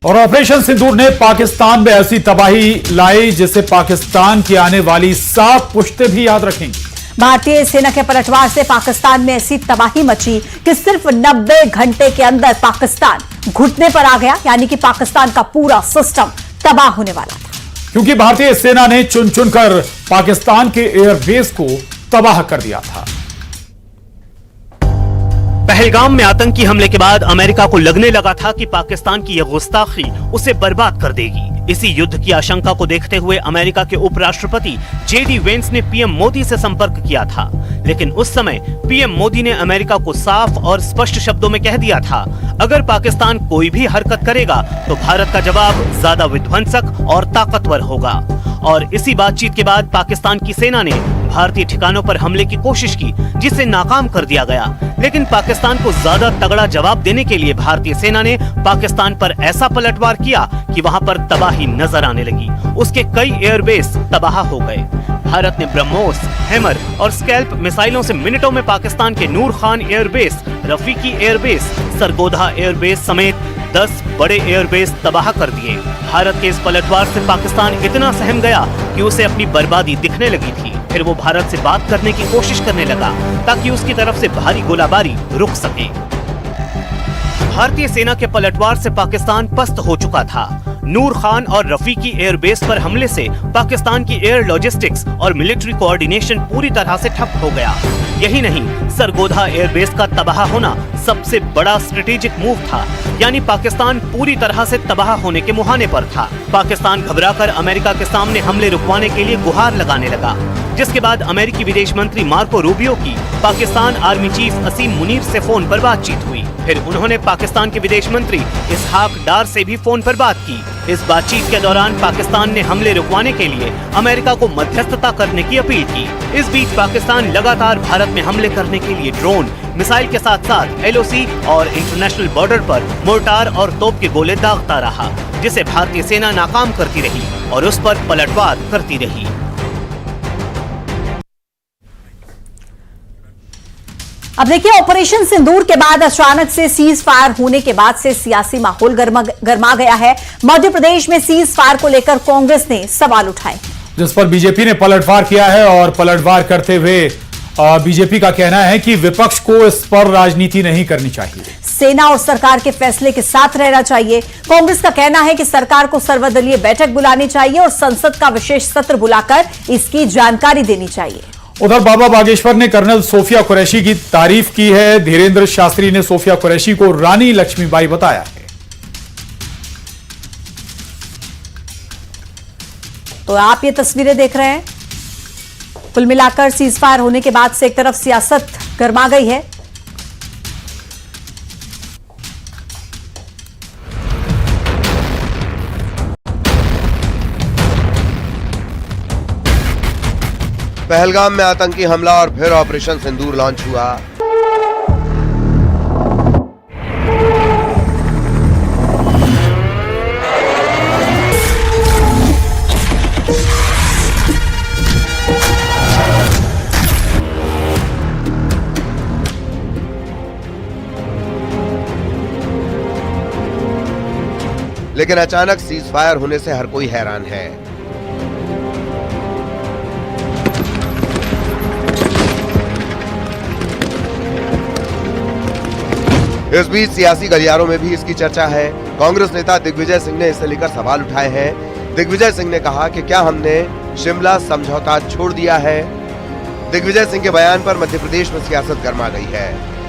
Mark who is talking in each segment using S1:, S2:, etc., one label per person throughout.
S1: और ऑपरेशन सिंदूर ने पाकिस्तान में ऐसी तबाही लाई जिसे पाकिस्तान की आने वाली 7 पुश्तें भी याद रखेंगी।
S2: भारतीय सेना के पलटवार से पाकिस्तान में ऐसी तबाही मची कि सिर्फ 90 घंटे के अंदर पाकिस्तान घुटने पर आ गया, यानी कि पाकिस्तान का पूरा सिस्टम तबाह होने वाला था।
S1: क्योंकि भारतीय सेना ने चुन चुनकर पाकिस्तान के एयरबेस को तबाह कर दिया था।
S3: पहलगाम में आतंकी हमले के बाद अमेरिका को लगने लगा था कि पाकिस्तान की यह गुस्ताखी उसे बर्बाद कर देगी। इसी युद्ध की आशंका को देखते हुए अमेरिका के उपराष्ट्रपति जेडी वेंस ने पीएम मोदी से संपर्क किया था, लेकिन उस समय पीएम मोदी ने अमेरिका को साफ और स्पष्ट शब्दों में कह दिया था, अगर पाकिस्तान कोई भी हरकत करेगा तो भारत का जवाब ज्यादा विध्वंसक और ताकतवर होगा। और इसी बातचीत के बाद पाकिस्तान की सेना ने भारतीय ठिकानों पर हमले की कोशिश की, जिसे नाकाम कर दिया गया। लेकिन पाकिस्तान को ज्यादा तगड़ा जवाब देने के लिए भारतीय सेना ने पाकिस्तान पर ऐसा पलटवार किया कि वहां पर तबाही नजर आने लगी। उसके कई एयरबेस तबाह हो गए। भारत ने ब्रह्मोस, हैमर और स्कैल्प मिसाइलों से मिनटों में पाकिस्तान के Noor Khan airbase, Rafiqui airbase, Sargodha airbase समेत 10 बड़े एयरबेस तबाह कर दिए। भारत के इस पलटवार से पाकिस्तान इतना सहम गया कि उसे अपनी बर्बादी दिखने लगी थी। फिर वो भारत से बात करने की कोशिश करने लगा ताकि उसकी तरफ से भारी गोलाबारी रुक सके। भारतीय सेना के पलटवार से पाकिस्तान पस्त हो चुका था। नूर खान और रफीकी एयरबेस पर हमले से पाकिस्तान की एयर लॉजिस्टिक्स और मिलिट्री कोऑर्डिनेशन पूरी तरह से ठप हो गया। यही नहीं, सरगोधा एयरबेस का तबाह होना सबसे बड़ा स्ट्रेटेजिक मूव था, यानी पाकिस्तान पूरी तरह से तबाह होने के मुहाने पर था। पाकिस्तान घबराकर अमेरिका के सामने हमले रुकवाने के लिए गुहार लगाने लगा, जिसके बाद अमेरिकी विदेश मंत्री मार्को रूबियो की पाकिस्तान आर्मी चीफ असीम मुनीर से फोन पर बातचीत हुई। फिर उन्होंने पाकिस्तान के विदेश मंत्री इसहाक डार से भी फोन पर बात की। इस बातचीत के दौरान पाकिस्तान ने हमले रुकवाने के लिए अमेरिका को मध्यस्थता करने की अपील की। इस बीच पाकिस्तान लगातार भारत में हमले करने के लिए ड्रोन, मिसाइल के साथ साथ एलओसी और इंटरनेशनल बॉर्डर पर मोर्टार और तोप के गोले दागता रहा, जिसे भारतीय सेना नाकाम करती रही और उस पर पलटवार करती रही।
S2: अब देखिए, ऑपरेशन सिंदूर के बाद अचानक से सीज फायर होने के बाद से सियासी माहौल गर्मा गया है। मध्य प्रदेश में सीज फायर को लेकर कांग्रेस ने सवाल उठाए,
S1: जिस पर बीजेपी ने पलटवार किया है। और पलटवार करते हुए बीजेपी का कहना है कि विपक्ष को इस पर राजनीति नहीं करनी चाहिए,
S2: सेना और सरकार के फैसले के साथ रहना चाहिए। कांग्रेस का कहना है कि सरकार को सर्वदलीय बैठक बुलानी चाहिए और संसद का विशेष सत्र बुलाकर इसकी जानकारी देनी चाहिए।
S1: उधर बाबा बागेश्वर ने कर्नल सोफिया कुरैशी की तारीफ की है। धीरेन्द्र शास्त्री ने सोफिया कुरैशी को रानी लक्ष्मीबाई बताया है।
S2: तो आप ये तस्वीरें देख रहे हैं। कुल मिलाकर सीज फायर होने के बाद से एक तरफ सियासत गर्मा गई है।
S4: पहलगाम में आतंकी हमला और फिर ऑपरेशन सिंदूर लॉन्च हुआ। लेकिन अचानक सीज फायर होने से हर कोई हैरान है। इस बीच सियासी गलियारों में भी इसकी चर्चा है। कांग्रेस नेता दिग्विजय सिंह ने इसे लेकर सवाल उठाए हैं। दिग्विजय सिंह ने कहा कि क्या हमने शिमला समझौता छोड़ दिया है। दिग्विजय सिंह के बयान पर मध्य प्रदेश में सियासत गर्मा गई है।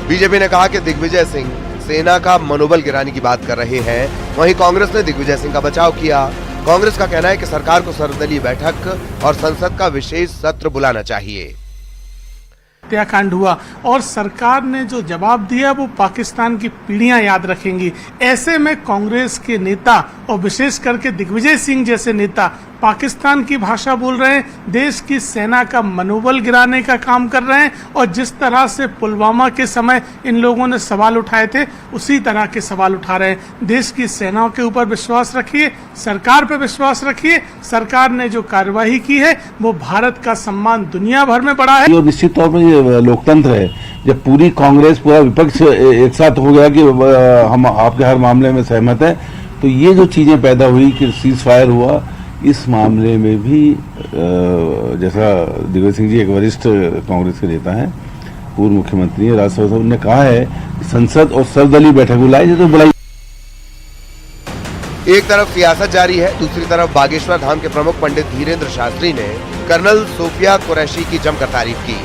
S4: बीजेपी ने कहा कि दिग्विजय सिंह सेना का मनोबल गिराने की बात कर रहे हैं। वहीं कांग्रेस ने दिग्विजय सिंह का बचाव किया। कांग्रेस का कहना है कि सरकार को सर्वदलीय बैठक और संसद का विशेष सत्र बुलाना चाहिए।
S5: हत्याकांड हुआ और सरकार ने जो जवाब दिया वो पाकिस्तान की पीढ़ियां याद रखेंगी। ऐसे में कांग्रेस के नेता और विशेष करके दिग्विजय सिंह जैसे नेता पाकिस्तान की भाषा बोल रहे हैं, देश की सेना का मनोबल गिराने का काम कर रहे हैं। और जिस तरह से पुलवामा के समय इन लोगों ने सवाल उठाए थे, उसी तरह के सवाल उठा रहे हैं। देश की सेनाओं के ऊपर विश्वास रखिए, सरकार पर विश्वास रखिए। सरकार ने जो कार्यवाही की है वो भारत का सम्मान दुनिया भर में बढ़ा है।
S6: और निश्चित तौर पर ये लोकतंत्र है। जब पूरी कांग्रेस, पूरा विपक्ष एक साथ हो गया कि हम आपके हर मामले में सहमत हैं, तो ये जो चीज़ें पैदा हुई कि सीज फायर हुआ, इस मामले में भी जैसा दिग्विजय सिंह जी एक वरिष्ठ कांग्रेस के नेता हैं, पूर्व मुख्यमंत्री हैं, राज्यसभा ने कहा है कि संसद और सर्वदलीय बैठक बुलाई तो बुलाई।
S4: एक तरफ सियासत जारी है, दूसरी तरफ बागेश्वर धाम के प्रमुख पंडित धीरेन्द्र शास्त्री ने कर्नल सोफिया कुरैशी की जमकर तारीफ की।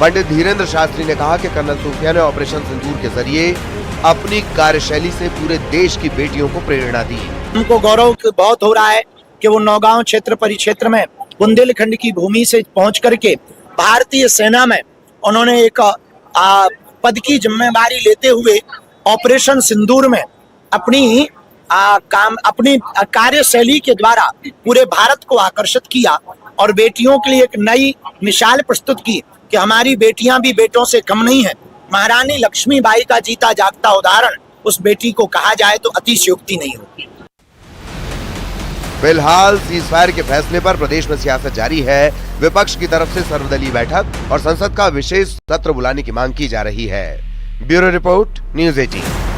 S4: पंडित धीरेन्द्र शास्त्री ने कहा कि कर्नल सोफिया ने ऑपरेशन सिंदूर के जरिए अपनी कार्यशैली से पूरे देश की बेटियों को प्रेरणा दी।
S7: हमको गौरव बहुत हो रहा है कि वो नौगांव क्षेत्र परिक्षेत्र में बुंदेलखंड की भूमि से पहुंच करके भारतीय सेना में उन्होंने एक पद की जिम्मेदारी लेते हुए ऑपरेशन सिंदूर में अपनी कार्यशैली के द्वारा पूरे भारत को आकर्षित किया और बेटियों के लिए एक नई मिसाल प्रस्तुत की कि हमारी बेटियां भी बेटों से कम नहीं है। महारानी लक्ष्मीबाई का जीता जागता उदाहरण उस बेटी को कहा जाए तो अतिशयोक्ति नहीं होगी।
S4: फिलहाल सीज फायर के फैसले पर प्रदेश में सियासत जारी है। विपक्ष की तरफ से सर्वदलीय बैठक और संसद का विशेष सत्र बुलाने की मांग की जा रही है। Bureau report, news 18।